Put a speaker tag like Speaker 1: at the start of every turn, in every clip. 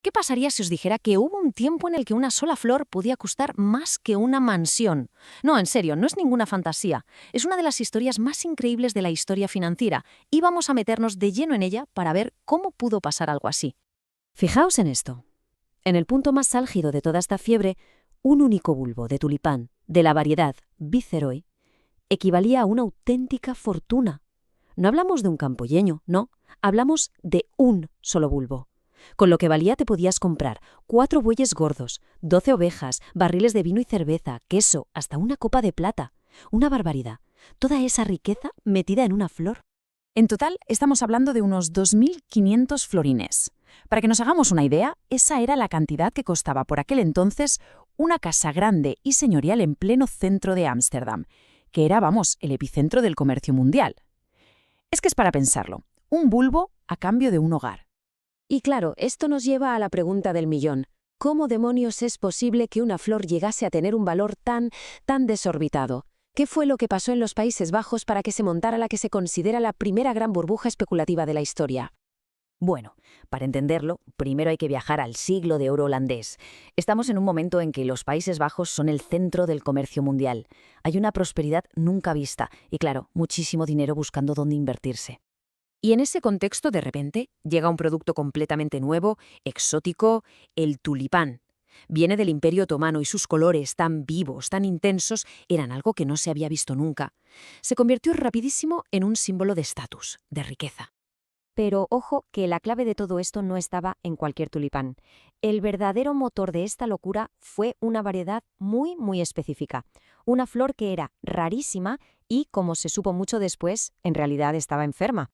Speaker 1: ¿Qué pasaría si os dijera que hubo un tiempo en el que una sola flor podía costar más que una mansión? No, en serio, no es ninguna fantasía. Es una de las historias más increíbles de la historia financiera y vamos a meternos de lleno en ella para ver cómo pudo pasar algo así.
Speaker 2: Fijaos en esto. En el punto más álgido de toda esta fiebre, un único bulbo de tulipán de la variedad Viceroy equivalía a una auténtica fortuna. No hablamos de un campolleño, no, hablamos de un solo bulbo. Con lo que valía te podías comprar 4 bueyes gordos, 12 ovejas, barriles de vino y cerveza, queso, hasta una copa de plata. Una barbaridad. Toda esa riqueza metida en una flor.
Speaker 3: En total, estamos hablando de unos 2.500 florines. Para que nos hagamos una idea, esa era la cantidad que costaba por aquel entonces una casa grande y señorial en pleno centro de Ámsterdam, que era, vamos, el epicentro del comercio mundial. Es que es para pensarlo, un bulbo a cambio de un hogar.
Speaker 2: Y claro, esto nos lleva a la pregunta del millón. ¿Cómo demonios es posible que una flor llegase a tener un valor tan desorbitado? ¿Qué fue lo que pasó en los Países Bajos para que se montara la que se considera la primera gran burbuja especulativa de la historia?
Speaker 4: Bueno, para entenderlo, primero hay que viajar al siglo de oro holandés. Estamos en un momento en que los Países Bajos son el centro del comercio mundial. Hay una prosperidad nunca vista y, claro, muchísimo dinero buscando dónde invertirse.
Speaker 1: Y en ese contexto, de repente, llega un producto completamente nuevo, exótico, el tulipán. Viene del Imperio Otomano y sus colores tan vivos, tan intensos, eran algo que no se había visto nunca. Se convirtió rapidísimo en un símbolo de estatus, de riqueza.
Speaker 2: Pero ojo que la clave de todo esto no estaba en cualquier tulipán. El verdadero motor de esta locura fue una variedad muy específica. Una flor que era rarísima y, como se supo mucho después, en realidad estaba enferma.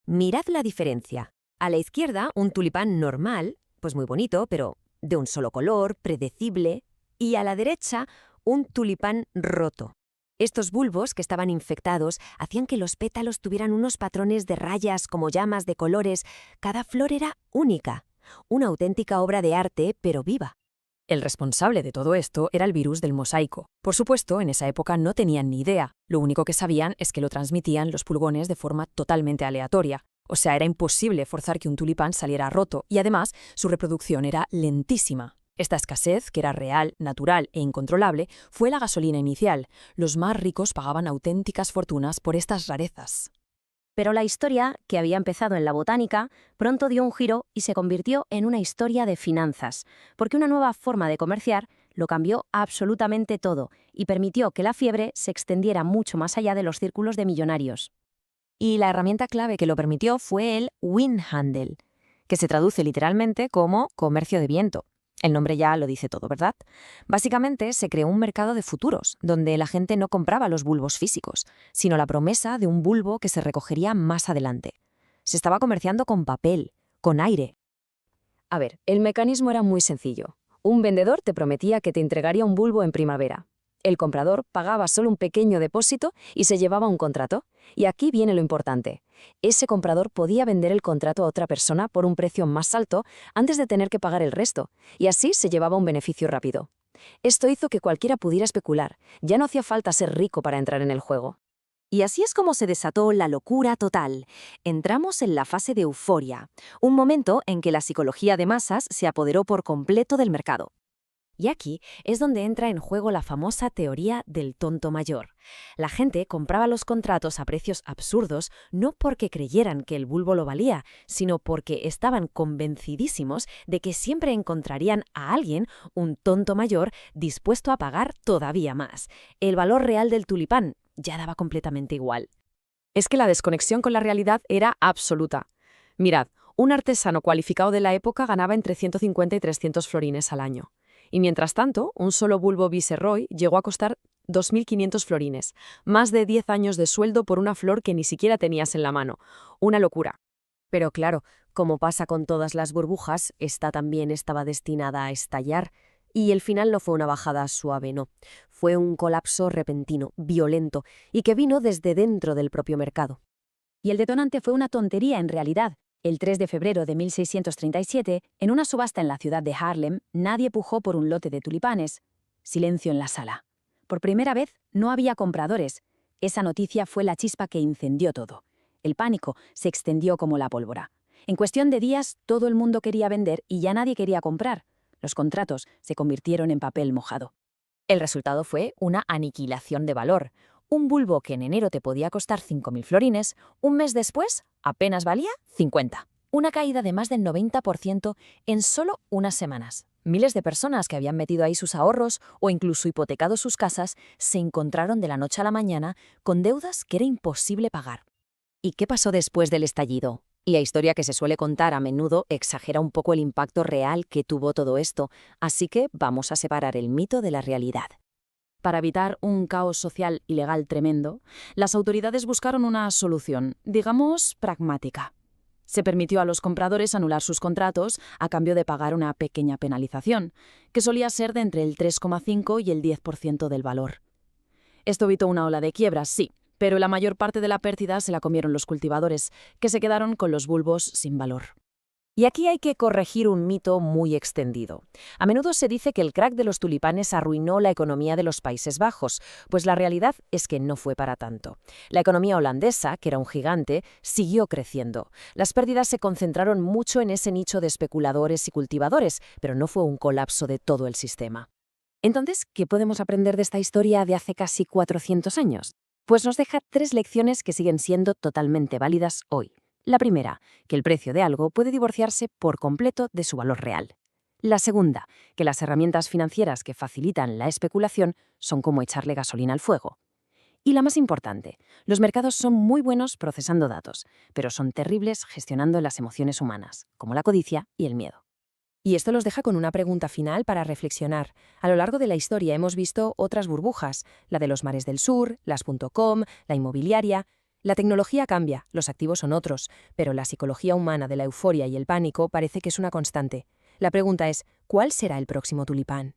Speaker 5: Mirad la diferencia. A la izquierda, un tulipán normal, pues muy bonito, pero de un solo color, predecible. Y a la derecha, un tulipán roto. Estos bulbos, que estaban infectados, hacían que los pétalos tuvieran unos patrones de rayas como llamas de colores. Cada flor era única. Una auténtica obra de arte, pero viva.
Speaker 3: El responsable de todo esto era el virus del mosaico. Por supuesto, en esa época no tenían ni idea. Lo único que sabían es que lo transmitían los pulgones de forma totalmente aleatoria. O sea, era imposible forzar que un tulipán saliera roto y además su reproducción era lentísima. Esta escasez, que era real, natural e incontrolable, fue la gasolina inicial. Los más ricos pagaban auténticas fortunas por estas rarezas.
Speaker 2: Pero la historia, que había empezado en la botánica, pronto dio un giro y se convirtió en una historia de finanzas, porque una nueva forma de comerciar lo cambió absolutamente todo y permitió que la fiebre se extendiera mucho más allá de los círculos de millonarios.
Speaker 1: Y la herramienta clave que lo permitió fue el windhandel, que se traduce literalmente como comercio de viento. El nombre ya lo dice todo, ¿verdad? Básicamente se creó un mercado de futuros, donde la gente no compraba los bulbos físicos, sino la promesa de un bulbo que se recogería más adelante. Se estaba comerciando con papel, con aire.
Speaker 2: A ver, el mecanismo era muy sencillo. Un vendedor te prometía que te entregaría un bulbo en primavera. El comprador pagaba solo un pequeño depósito y se llevaba un contrato. Y aquí viene lo importante. Ese comprador podía vender el contrato a otra persona por un precio más alto antes de tener que pagar el resto, y así se llevaba un beneficio rápido. Esto hizo que cualquiera pudiera especular. Ya no hacía falta ser rico para entrar en el juego.
Speaker 5: Y así es como se desató la locura total. Entramos en la fase de euforia, un momento en que la psicología de masas se apoderó por completo del mercado.
Speaker 4: Y aquí es donde entra en juego la famosa teoría del tonto mayor. La gente compraba los contratos a precios absurdos no porque creyeran que el bulbo lo valía, sino porque estaban convencidísimos de que siempre encontrarían a alguien, un tonto mayor, dispuesto a pagar todavía más. El valor real del tulipán ya daba completamente igual.
Speaker 3: Es que la desconexión con la realidad era absoluta. Mirad, un artesano cualificado de la época ganaba entre 150 y 300 florines al año. Y mientras tanto, un solo bulbo Viceroy llegó a costar 2.500 florines, más de 10 años de sueldo por una flor que ni siquiera tenías en la mano. Una locura.
Speaker 2: Pero claro, como pasa con todas las burbujas, esta también estaba destinada a estallar. Y el final no fue una bajada suave, no. Fue un colapso repentino, violento, y que vino desde dentro del propio mercado.
Speaker 6: Y el detonante fue una tontería en realidad. El 3 de febrero de 1637, en una subasta en la ciudad de Haarlem, nadie pujó por un lote de tulipanes. Silencio en la sala. Por primera vez, no había compradores. Esa noticia fue la chispa que incendió todo. El pánico se extendió como la pólvora. En cuestión de días, todo el mundo quería vender y ya nadie quería comprar. Los contratos se convirtieron en papel mojado.
Speaker 4: El resultado fue una aniquilación de valor. Un bulbo que en enero te podía costar 5.000 florines, un mes después apenas valía 50. Una caída de más del 90% en solo unas semanas. Miles de personas que habían metido ahí sus ahorros o incluso hipotecado sus casas se encontraron de la noche a la mañana con deudas que era imposible pagar.
Speaker 5: ¿Y qué pasó después del estallido? La historia que se suele contar a menudo exagera un poco el impacto real que tuvo todo esto, así que vamos a separar el mito de la realidad.
Speaker 2: Para evitar un caos social y legal tremendo, las autoridades buscaron una solución, digamos, pragmática. Se permitió a los compradores anular sus contratos a cambio de pagar una pequeña penalización, que solía ser de entre el 3,5 y el 10% del valor. Esto evitó una ola de quiebras, sí, pero la mayor parte de la pérdida se la comieron los cultivadores, que se quedaron con los bulbos sin valor.
Speaker 1: Y aquí hay que corregir un mito muy extendido. A menudo se dice que el crack de los tulipanes arruinó la economía de los Países Bajos, pues la realidad es que no fue para tanto. La economía holandesa, que era un gigante, siguió creciendo. Las pérdidas se concentraron mucho en ese nicho de especuladores y cultivadores, pero no fue un colapso de todo el sistema. Entonces, ¿qué podemos aprender de esta historia de hace casi 400 años? Pues nos deja 3 lecciones que siguen siendo totalmente válidas hoy. La primera, que el precio de algo puede divorciarse por completo de su valor real. La segunda, que las herramientas financieras que facilitan la especulación son como echarle gasolina al fuego. Y la más importante, los mercados son muy buenos procesando datos, pero son terribles gestionando las emociones humanas, como la codicia y el miedo.
Speaker 3: Y esto los deja con una pregunta final para reflexionar. A lo largo de la historia hemos visto otras burbujas, la de los mares del sur, las .com, la inmobiliaria. La tecnología cambia, los activos son otros, pero la psicología humana de la euforia y el pánico parece que es una constante. La pregunta es, ¿cuál será el próximo tulipán?